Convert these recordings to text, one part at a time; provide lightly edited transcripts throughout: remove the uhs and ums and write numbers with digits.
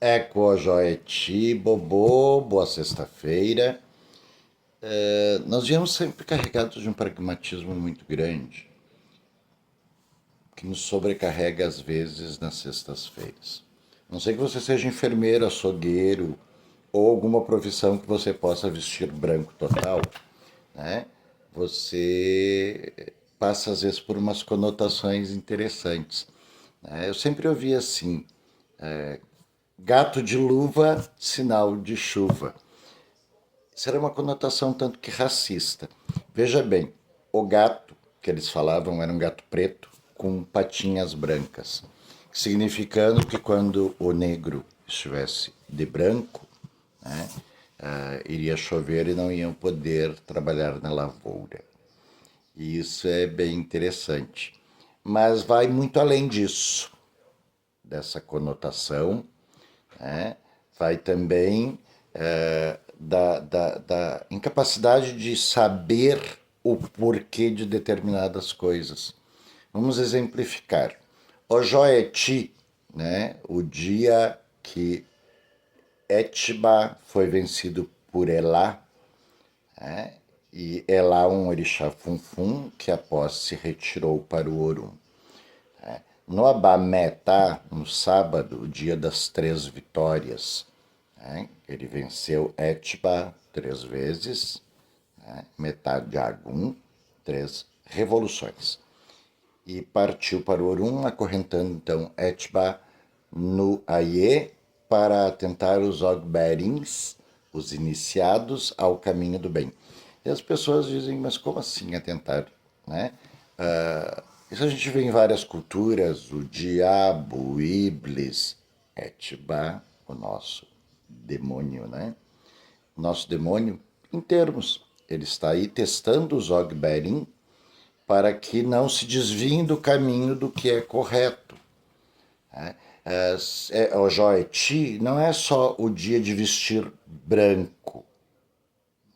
Eco Joeti, Bobô, boa sexta-feira. Nós viemos sempre carregados de um pragmatismo muito grande, que nos sobrecarrega às vezes nas sextas-feiras. A não sei que você seja enfermeiro, açougueiro ou alguma profissão que você possa vestir branco total, né? Você passa às vezes por umas conotações interessantes, né? Eu sempre ouvi assim: gato de luva, sinal de chuva. Isso era uma conotação tanto que racista. Veja bem, o gato que eles falavam era um gato preto com patinhas brancas, significando que quando o negro estivesse de branco, né, iria chover e não iam poder trabalhar na lavoura. E isso é bem interessante. Mas vai muito além disso, dessa conotação, né? Vai também da incapacidade de saber o porquê de determinadas coisas. Vamos exemplificar. O Joeti, né? O dia que Etiba foi vencido por Elá, né? E Elá, um orixá funfun, que após se retirou para o Orum. No Abametá, no sábado, o dia das três vitórias, né? Ele venceu Etiba 3 vezes, né? Metade de Agum, 3 revoluções. E partiu para o Orum, acorrentando então Etiba no Aie para atentar os Ogberins, os iniciados ao caminho do bem. E as pessoas dizem, mas como assim atentar, né? Isso a gente vê em várias culturas, o diabo, o Iblis, Etiba, o nosso demônio, né? O nosso demônio, em termos, ele está aí testando os Ogberin para que não se desviem do caminho do que é correto. Né? O Joeti não é só o dia de vestir branco,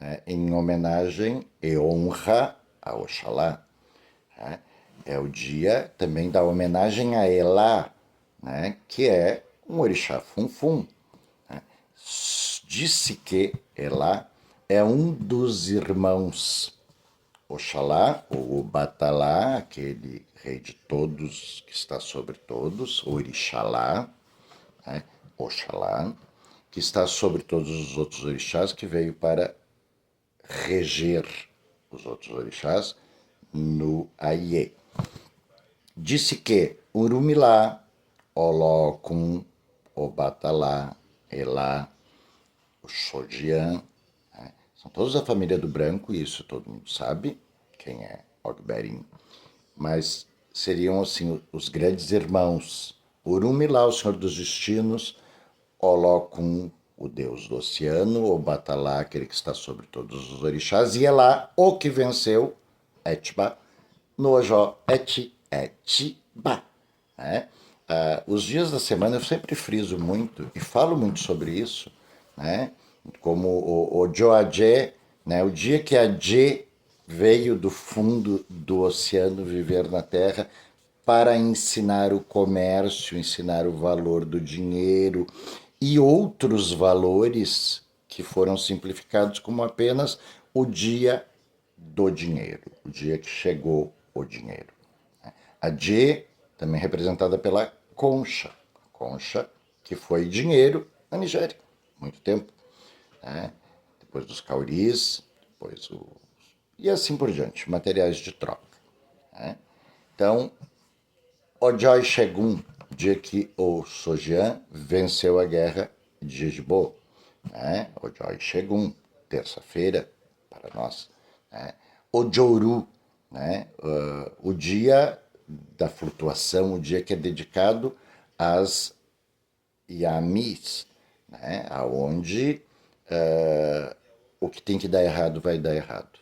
né? Em homenagem e honra a Oxalá. Né? É o dia também da homenagem a Elá, né? Que é um orixá funfun. Né? Disse que Elá é um dos irmãos Oxalá, ou Batalá, aquele rei de todos que está sobre todos, Orixalá, né? Oxalá, que está sobre todos os outros orixás, que veio para reger os outros orixás no Aie. Disse que Urumilá, Olocum, Obatalá, Elá, o Xodian, né? São todos da família do branco, e isso todo mundo sabe quem é Ogberin. Mas seriam assim os grandes irmãos. Urumilá, o senhor dos destinos, Olocum, o deus do oceano, Obatalá, aquele que está sobre todos os orixás, e Elá, o que venceu, Etiba, Nojó, Etiba. Né? Os dias da semana eu sempre friso muito e falo muito sobre isso, né? Como o Joadje, né? O dia que a Dje veio do fundo do oceano viver na Terra para ensinar o comércio, ensinar o valor do dinheiro e outros valores que foram simplificados como apenas o dia do dinheiro, o dia que chegou o dinheiro. A Dje, também representada pela concha, concha que foi dinheiro na Nigéria, muito tempo, né? Depois dos cauris, depois o... e assim por diante, materiais de troca. Né? Então, Ojoi Shegun, dia que o Sojian venceu a guerra de Jejibo, né? Ojoi Shegun, terça-feira, para nós. Né? Ojouru, né? O dia da flutuação, o dia que é dedicado às Yamis, né? Onde o que tem que dar errado vai dar errado.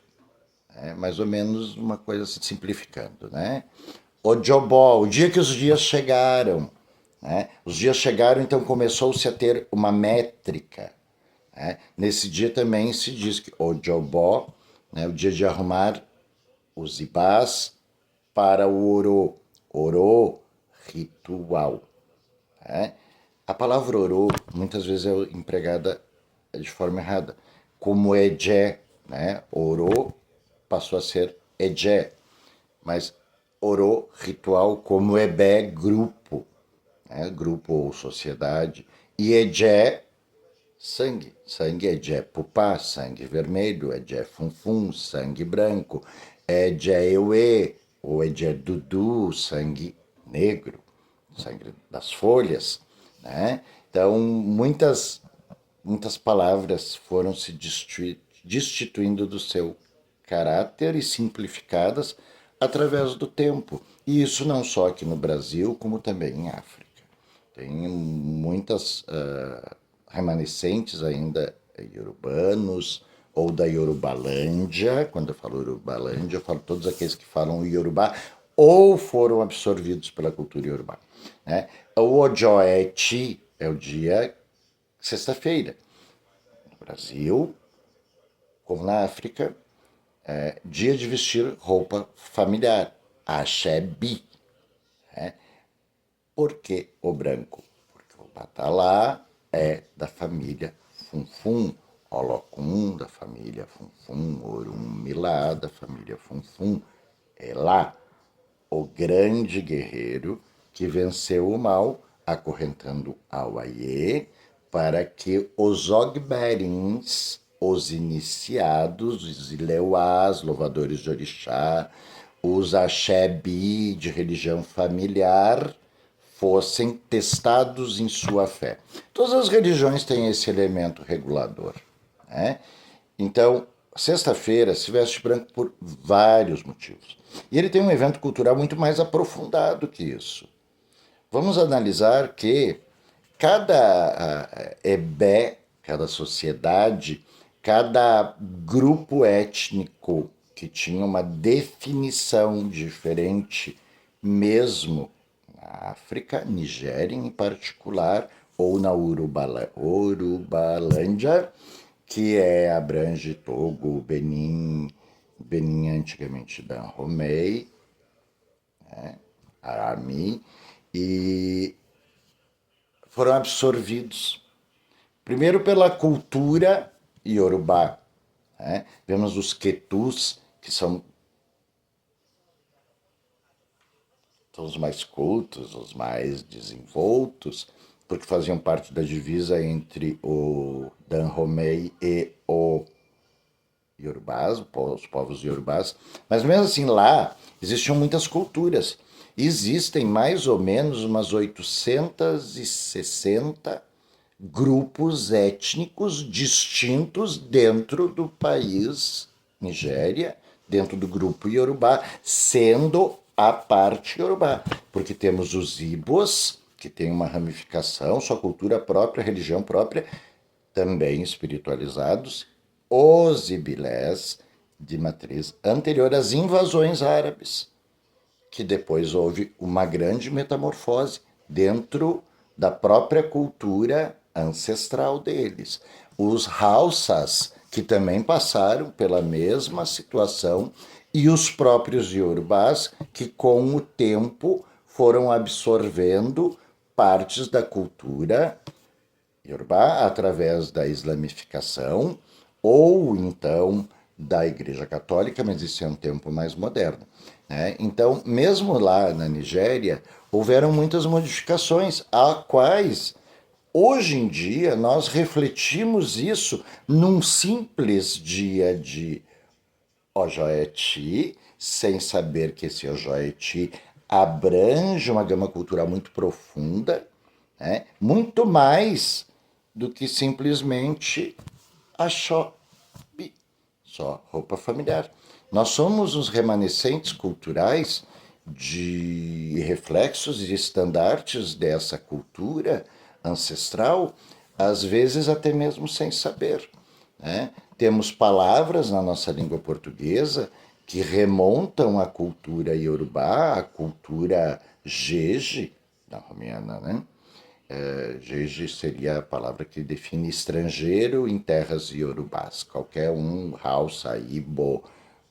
É mais ou menos uma coisa assim, simplificando, né? O Jobó, o dia que os dias chegaram, né? Os dias chegaram, então começou-se a ter uma métrica. Né? Nesse dia também se diz que o Jobó, né? O dia de arrumar os ibás para o Oro, Oro ritual. Né? A palavra orô muitas vezes é empregada de forma errada, como Ejé, né? Orô passou a ser Ejé, mas orô, ritual, como Ebé, grupo, né? Grupo ou sociedade, e Ejé, sangue. Sangue é Ejé Pupá, sangue vermelho, Ejé Funfun, sangue branco, Ejé Euê, ou Ejé Dudu, sangue negro, sangue das folhas, né? Então, muitas palavras foram se destituindo do seu caráter e simplificadas através do tempo. E isso não só aqui no Brasil, como também em África. Tem muitas remanescentes ainda iorubanos ou da Yorubalândia. Quando eu falo Yorubalândia, eu falo todos aqueles que falam Yorubá ou foram absorvidos pela cultura iorubá. Né? O Ojoeti é o dia sexta-feira. No Brasil, como na África, dia de vestir roupa familiar, axé-bi. Né? Por que o branco? Porque o batalá é da família Funfun, Olocum da família Funfun, Orunmilá da família Funfun. É lá o grande guerreiro que venceu o mal, acorrentando ao Aie, para que os Ogberins, os iniciados, os Ileuás, louvadores de orixá, os Axébi de religião familiar, fossem testados em sua fé. Todas as religiões têm esse elemento regulador. Né? Então, sexta-feira se veste branco por vários motivos. E ele tem um evento cultural muito mais aprofundado que isso. Vamos analisar que cada ebé, cada sociedade, cada grupo étnico que tinha uma definição diferente, mesmo na África, Nigéria em particular, ou na Urubalândia, que abrange Togo, Benin antigamente Dahomey, né, Arami, e foram absorvidos primeiro pela cultura iorubá. Né? Vemos os Quetus, que são os mais cultos, os mais desenvoltos, porque faziam parte da divisa entre o Dahomey e o Yorubás, os povos Yorubás. Mas mesmo assim, lá existiam muitas culturas. Existem mais ou menos umas 860 grupos étnicos distintos dentro do país Nigéria, dentro do grupo Yorubá, sendo a parte Yorubá. Porque temos os Ibos, que tem uma ramificação, sua cultura própria, religião própria, também espiritualizados, os Ibilés, de matriz anterior às invasões árabes, que depois houve uma grande metamorfose dentro da própria cultura ancestral deles. Os Hausas, que também passaram pela mesma situação, e os próprios Yorubás, que com o tempo foram absorvendo partes da cultura Yorubá através da islamificação ou então da Igreja Católica, mas isso é um tempo mais moderno. Né? Então, mesmo lá na Nigéria, houveram muitas modificações, a quais hoje em dia nós refletimos isso num simples dia de Ojoeti, sem saber que esse Ojoeti abrange uma gama cultural muito profunda, né? Muito mais do que simplesmente a shop, só roupa familiar. Nós somos os remanescentes culturais de reflexos e estandartes dessa cultura ancestral, às vezes até mesmo sem saber. Né? Temos palavras na nossa língua portuguesa que remontam à cultura iorubá, à cultura jeje, da romiana, né? Jeje seria a palavra que define estrangeiro em terras iorubás. Qualquer um, Hausa, Ibo,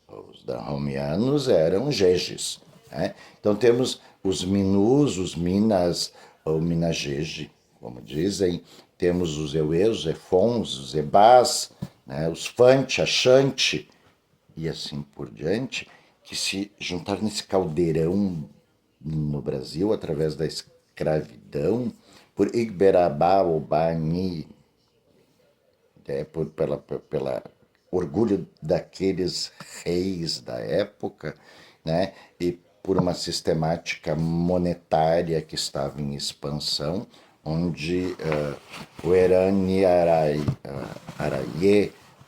os dahomeyans eram jejes. Né? Então temos os Minus, os Minas, o Minajeje, como dizem, temos os euês, os efons, os ebás, né, os fante, axante e assim por diante, que se juntaram nesse caldeirão no Brasil através da escravidão por Igberabá ou Bani, pela orgulho daqueles reis da época, né? E por uma sistemática monetária que estava em expansão, onde o Erani Araye,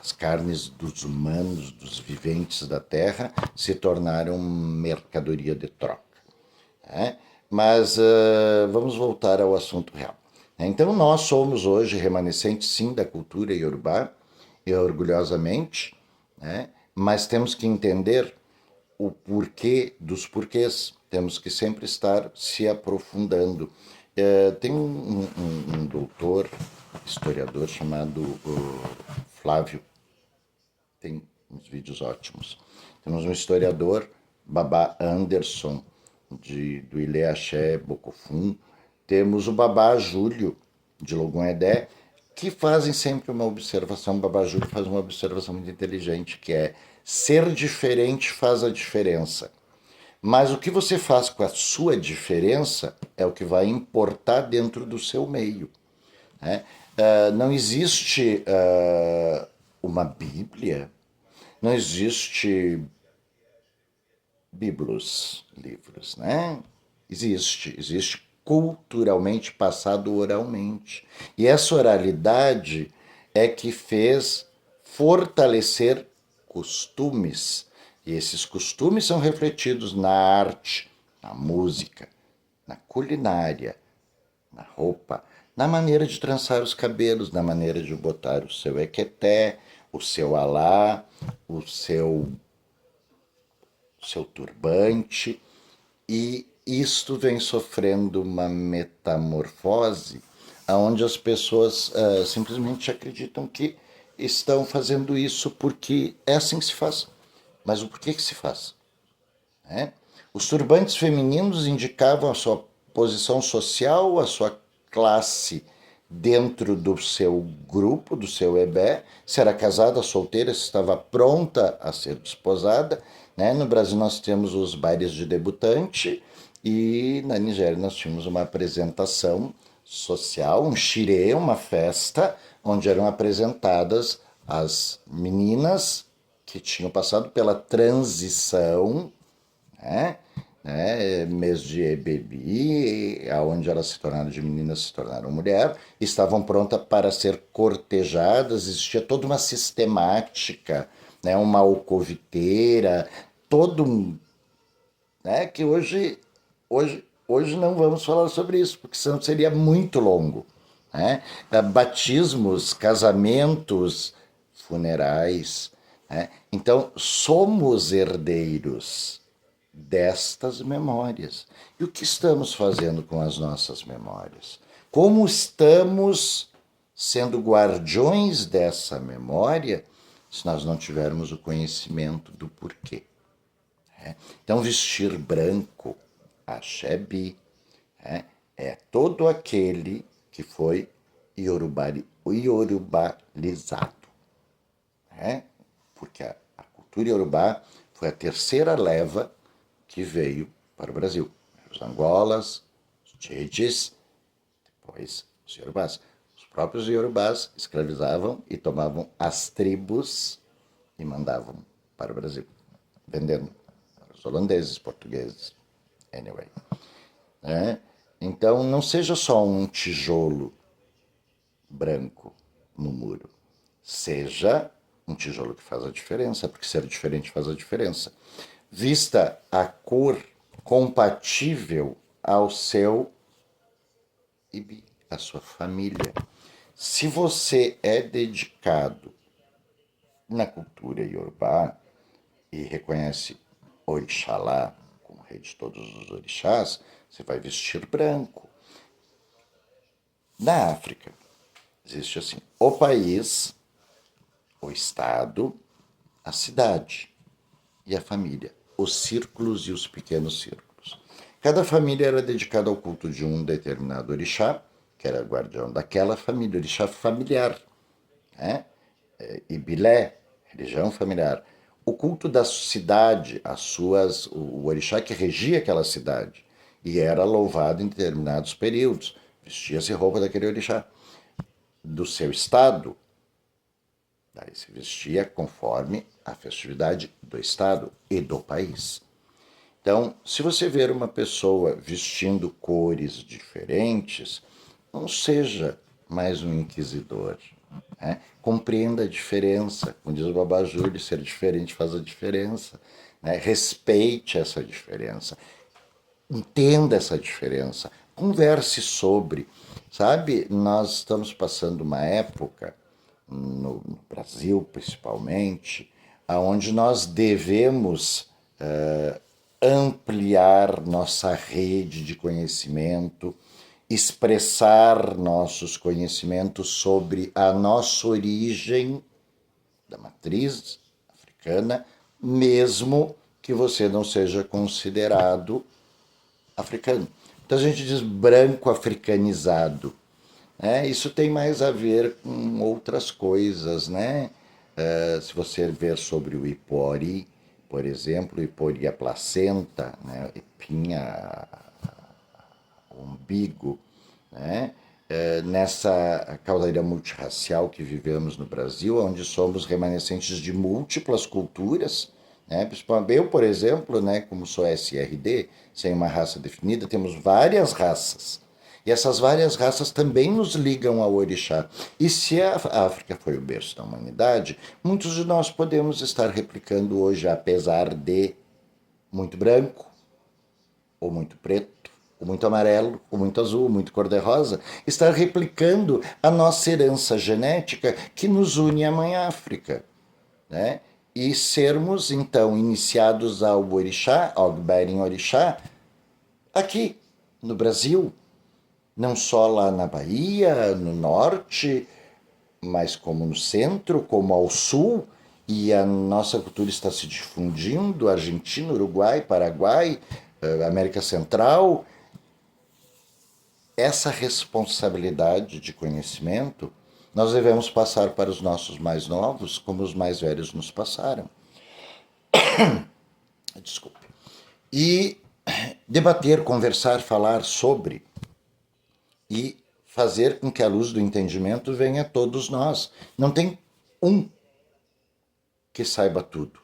as carnes dos humanos, dos viventes da terra, se tornaram mercadoria de troca. Né? Mas vamos voltar ao assunto real. Então, nós somos hoje remanescentes, sim, da cultura iorubá, e orgulhosamente, né? Mas temos que entender o porquê dos porquês. Temos que sempre estar se aprofundando. Tem um doutor, historiador, chamado Flávio, tem uns vídeos ótimos. Temos um historiador, Babá Anderson, do Ilê Axé Bocofum. Temos o Babá Júlio, de Logon Edé, que fazem sempre uma observação. O Babá Júlio faz uma observação muito inteligente, que é: ser diferente faz a diferença. Mas o que você faz com a sua diferença é o que vai importar dentro do seu meio. Né? Não existe uma Bíblia, não existe livros, né? Existe culturalmente passado oralmente. E essa oralidade é que fez fortalecer costumes. E esses costumes são refletidos na arte, na música, na culinária, na roupa, na maneira de trançar os cabelos, na maneira de botar o seu equeté, o seu alá, o seu turbante, e isto vem sofrendo uma metamorfose onde as pessoas simplesmente acreditam que estão fazendo isso porque é assim que se faz. Mas o porquê que se faz? Os turbantes femininos indicavam a sua posição social, a sua classe dentro do seu grupo, do seu ebé, se era casada, solteira, se estava pronta a ser desposada. No Brasil nós temos os bailes de debutante e na Nigéria nós tínhamos uma apresentação social, um xirê, uma festa, onde eram apresentadas as meninas que tinham passado pela transição, mês de Ebebi, onde elas se tornaram de meninas, se tornaram mulher, estavam prontas para ser cortejadas. Existia toda uma sistemática, uma alcoviteira, todo, que hoje não vamos falar sobre isso, porque senão seria muito longo. Batismos, casamentos, funerais. Então, somos herdeiros destas memórias. E o que estamos fazendo com as nossas memórias? Como estamos sendo guardiões dessa memória se nós não tivermos o conhecimento do porquê? Então, vestir branco, axé-bi, é todo aquele que foi iorubalizado. Porque a cultura iorubá foi a terceira leva que veio para o Brasil. Os angolas, os tchejes, depois os iorubás. Os próprios iorubás escravizavam e tomavam as tribos e mandavam para o Brasil, vendendo para os holandeses, portugueses, anyway. Então não seja só um tijolo branco no muro, seja um tijolo que faz a diferença, porque ser diferente faz a diferença. Vista a cor compatível ao seu ibi, à sua família. Se você é dedicado na cultura iorubá e reconhece Orixalá como rei de todos os orixás, você vai vestir branco. Na África, existe assim: o país, o estado, a cidade e a família, os círculos e os pequenos círculos. Cada família era dedicada ao culto de um determinado orixá, que era guardião daquela família, orixá familiar, né? Ibilé, religião familiar. O culto da cidade, o orixá que regia aquela cidade, e era louvado em determinados períodos, vestia-se roupa daquele orixá. Do seu estado, daí se vestia conforme a festividade do estado e do país. Então, se você ver uma pessoa vestindo cores diferentes, não seja mais um inquisidor. Né? Compreenda a diferença. Como diz o Babá Júlio, ser diferente faz a diferença. Né? Respeite essa diferença. Entenda essa diferença. Converse sobre. Sabe, nós estamos passando uma época, no Brasil principalmente, onde nós devemos ampliar nossa rede de conhecimento, expressar nossos conhecimentos sobre a nossa origem da matriz africana, mesmo que você não seja considerado africano. Então a gente diz branco africanizado. Isso tem mais a ver com outras coisas, né? Se você ver sobre o Ipori, por exemplo, o Ipori a placenta, né? Ipinha o umbigo, né? Nessa causaria multirracial que vivemos no Brasil, onde somos remanescentes de múltiplas culturas, né? Eu, por exemplo, né, como sou SRD, sem uma raça definida, temos várias raças. E essas várias raças também nos ligam ao orixá. E se a África foi o berço da humanidade, muitos de nós podemos estar replicando hoje, apesar de muito branco, ou muito preto, ou muito amarelo, ou muito azul, ou muito cor-de-rosa, estar replicando a nossa herança genética que nos une à Mãe África. Né? E sermos, então, iniciados ao orixá, ao Ogberin Orixá, aqui no Brasil, não só lá na Bahia, no norte, mas como no centro, como ao sul, e a nossa cultura está se difundindo, Argentina, Uruguai, Paraguai, América Central. Essa responsabilidade de conhecimento nós devemos passar para os nossos mais novos, como os mais velhos nos passaram. Desculpe. E debater, conversar, falar sobre e fazer com que a luz do entendimento venha a todos nós. Não tem um que saiba tudo,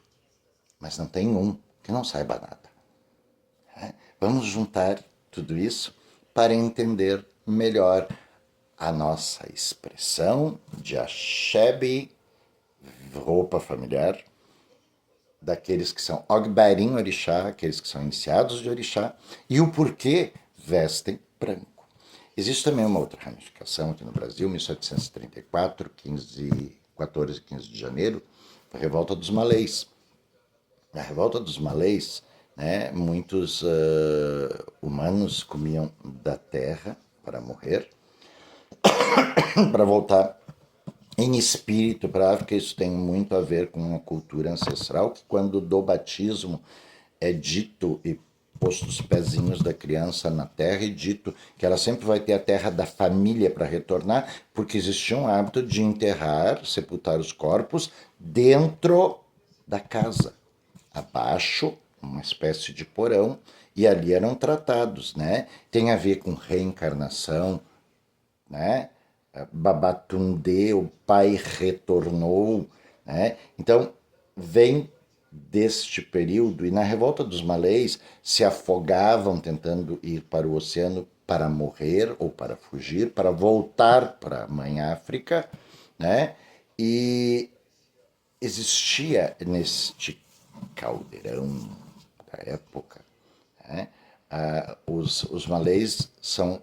mas não tem um que não saiba nada. Vamos juntar tudo isso para entender melhor a nossa expressão de Ashebe, roupa familiar, daqueles que são Ogberin Orixá, aqueles que são iniciados de Orixá, e o porquê vestem branco. Existe também uma outra ramificação aqui no Brasil, 1734, 14 e 15 de janeiro, a Revolta dos Malês. Na Revolta dos Malês, né, muitos humanos comiam da terra para morrer, para voltar em espírito para a África. Isso tem muito a ver com a cultura ancestral, que quando do batismo é dito e posto os pezinhos da criança na terra e dito que ela sempre vai ter a terra da família para retornar, porque existia um hábito de enterrar, sepultar os corpos dentro da casa, abaixo, uma espécie de porão, e ali eram tratados, né? Tem a ver com reencarnação, né? Babatunde, o pai retornou, né? Então, vem deste período, e na Revolta dos Malês se afogavam tentando ir para o oceano para morrer ou para fugir, para voltar para a Mãe África, né? E existia neste caldeirão da época, né? Os malês são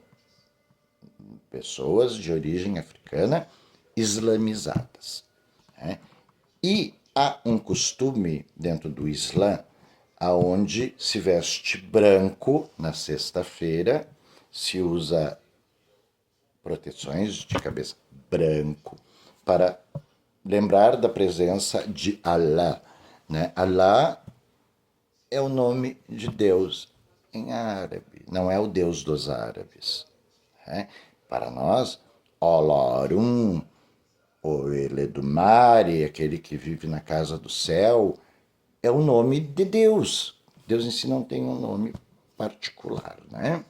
pessoas de origem africana islamizadas, né? E há um costume dentro do Islã aonde se veste branco na sexta-feira, se usa proteções de cabeça branco para lembrar da presença de Allah, né? Allah é o nome de Deus em árabe, não é o Deus dos árabes, né? Para nós, Olorum, o Eledumare, aquele que vive na casa do céu, é o nome de Deus. Deus em si não tem um nome particular, né?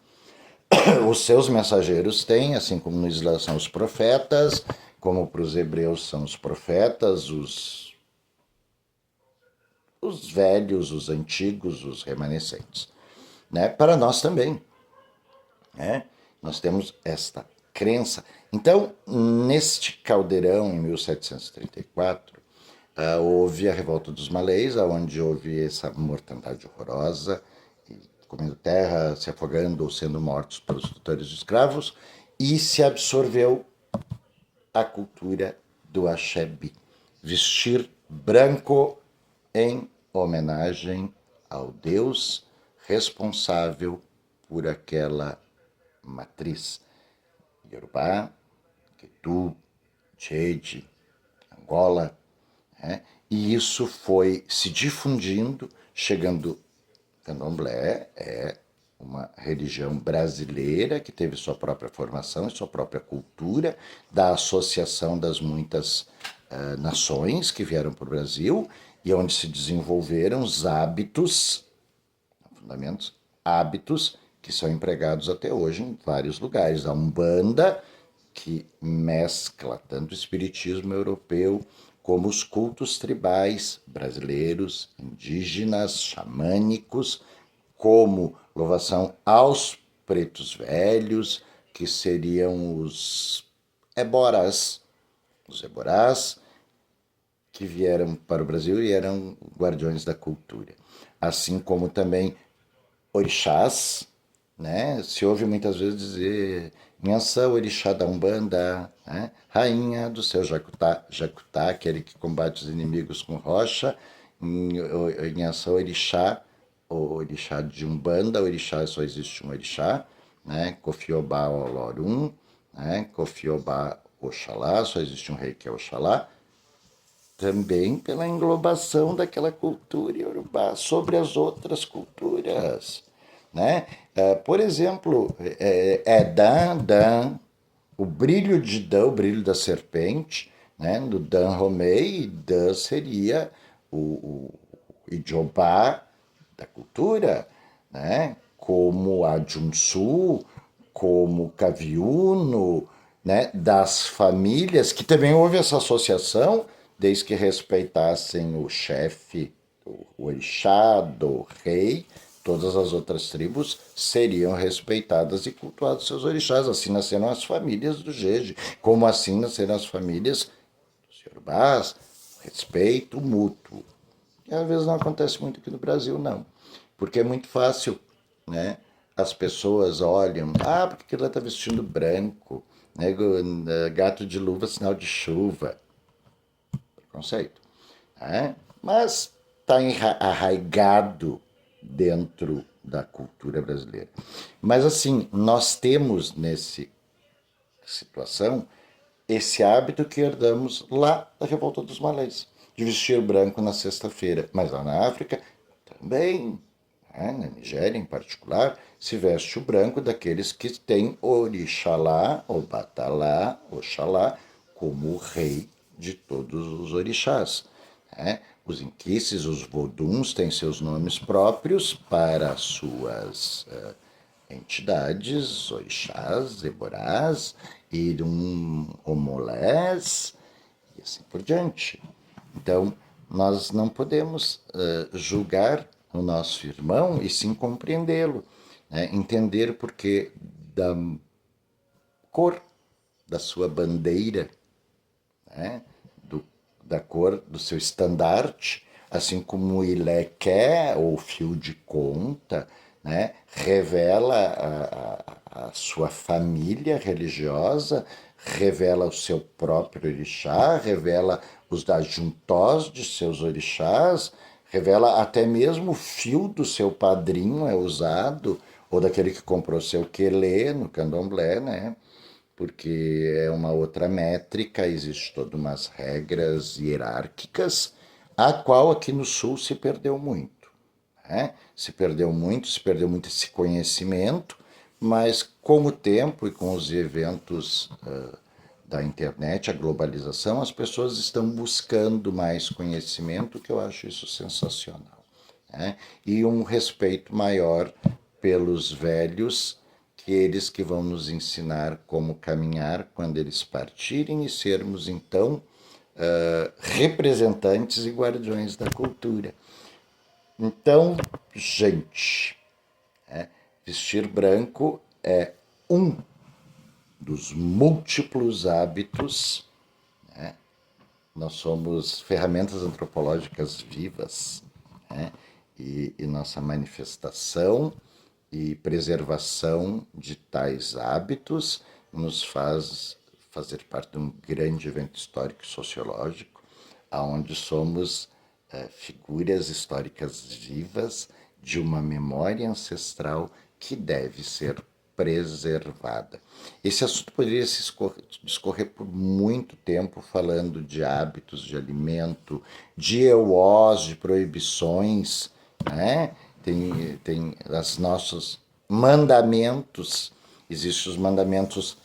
Os seus mensageiros têm, assim como no Islã são os profetas, como para os hebreus são os profetas, os velhos, os antigos, os remanescentes. Né? Para nós também. Né? Nós temos esta crença. Então, neste caldeirão, em 1734, houve a Revolta dos Malês, onde houve essa mortandade horrorosa, comendo terra, se afogando ou sendo mortos pelos tutores de escravos, e se absorveu a cultura do axé-bi. Vestir branco em homenagem ao Deus responsável por aquela matriz. Yorubá, Quetu, Tchede, Angola, né? E isso foi se difundindo, chegando. Candomblé é uma religião brasileira que teve sua própria formação e sua própria cultura, da associação das muitas nações que vieram para o Brasil e onde se desenvolveram os hábitos, fundamentos, hábitos que são empregados até hoje em vários lugares. A Umbanda, que mescla tanto o espiritismo europeu como os cultos tribais brasileiros, indígenas, xamânicos, como louvação aos pretos velhos, que seriam os eborás, que vieram para o Brasil e eram guardiões da cultura. Assim como também orixás, né? Se ouve muitas vezes dizer Nhançã, orixá da Umbanda, né? Rainha do seu Jacutá, Jacutá, aquele que combate os inimigos com rocha, Nhançã, orixá, o orixá de Umbanda, orixá só existe um orixá, né? Kofiobá Olorum, né? Kofiobá Oxalá, só existe um rei que é Oxalá, também pela englobação daquela cultura iorubá sobre as outras culturas. Né? Por exemplo, Dan, o brilho de Dan, o brilho da serpente, né? Do Dan Romei, Dan seria o Ijobá da cultura, né? Como a Junsu, como Kaviuno, né? Das famílias, que também houve essa associação, desde que respeitassem o chefe, o orixá do rei, todas as outras tribos seriam respeitadas e cultuadas seus orixás. Assim nasceram as famílias do Jeje, como assim nasceram as famílias dos Yorubás, respeito mútuo. E às vezes não acontece muito aqui no Brasil, não. Porque é muito fácil, né? As pessoas olham, porque ela está vestindo branco, né? Gato de luva, sinal de chuva. Preconceito. Né? Mas está arraigado dentro da cultura brasileira. Mas assim, nós temos nessa situação esse hábito que herdamos lá da Revolta dos Malês, de vestir branco na sexta-feira. Mas lá na África também, né? Na Nigéria em particular, se veste o branco daqueles que têm Orixalá, Obatalá, Oxalá, como o rei de todos os orixás. Né? Os inquices, os voduns têm seus nomes próprios para suas entidades, orixás, eborás, irum, omolés e assim por diante. Então, nós não podemos julgar o nosso irmão e sim compreendê-lo, né? Entender o porquê da cor da sua bandeira, né? Da cor do seu estandarte, assim como o ileque ou fio de conta, né? Revela a sua família religiosa, revela o seu próprio orixá, revela os ajuntós de seus orixás, revela até mesmo o fio do seu padrinho é usado, ou daquele que comprou seu quelé no candomblé, né? Porque é uma outra métrica, existe todas umas regras hierárquicas, a qual aqui no Sul se perdeu muito. Né? Se perdeu muito esse conhecimento, Mas com o tempo e com os eventos da internet, a globalização, as pessoas estão buscando mais conhecimento, que eu acho isso sensacional, né? E um respeito maior pelos velhos, que eles que vão nos ensinar como caminhar quando eles partirem e sermos, então, representantes e guardiões da cultura. Então, gente, vestir branco é um dos múltiplos hábitos. Nós somos ferramentas antropológicas vivas, né? E nossa manifestação e preservação de tais hábitos nos faz fazer parte de um grande evento histórico e sociológico, aonde somos figuras históricas vivas de uma memória ancestral que deve ser preservada. Esse assunto poderia se discorrer por muito tempo, falando de hábitos de alimento, de EUOs, de proibições, né? Tem os nossos mandamentos. Existem os mandamentos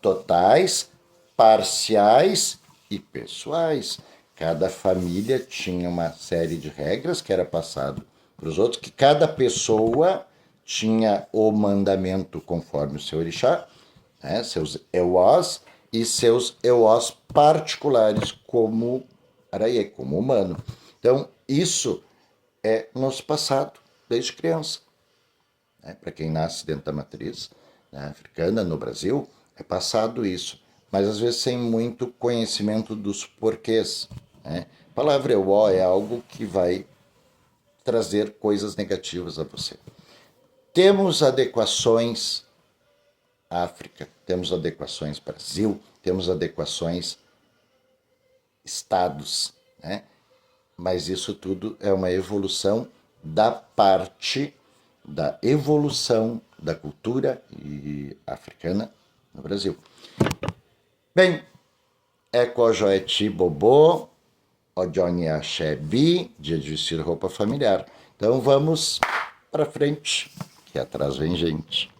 totais, parciais e pessoais. Cada família tinha uma série de regras que era passado para os outros, que cada pessoa tinha o mandamento conforme o seu orixá, né, seus EUOs e seus EUOs particulares como Araie, como humano. Então, isso é nosso passado, desde criança. Né? Para quem nasce dentro da matriz, né, africana, no Brasil, é passado isso. Mas às vezes sem muito conhecimento dos porquês. Né? A palavra EUO é algo que vai trazer coisas negativas a você. Temos adequações África, temos adequações Brasil, temos adequações estados, né? Mas isso tudo é uma evolução da parte da evolução da cultura africana no Brasil. Bem, Ekojoeti Bobô, Ojoni Axebi, dia de vestir roupa familiar. Então vamos para frente, que atrás vem gente.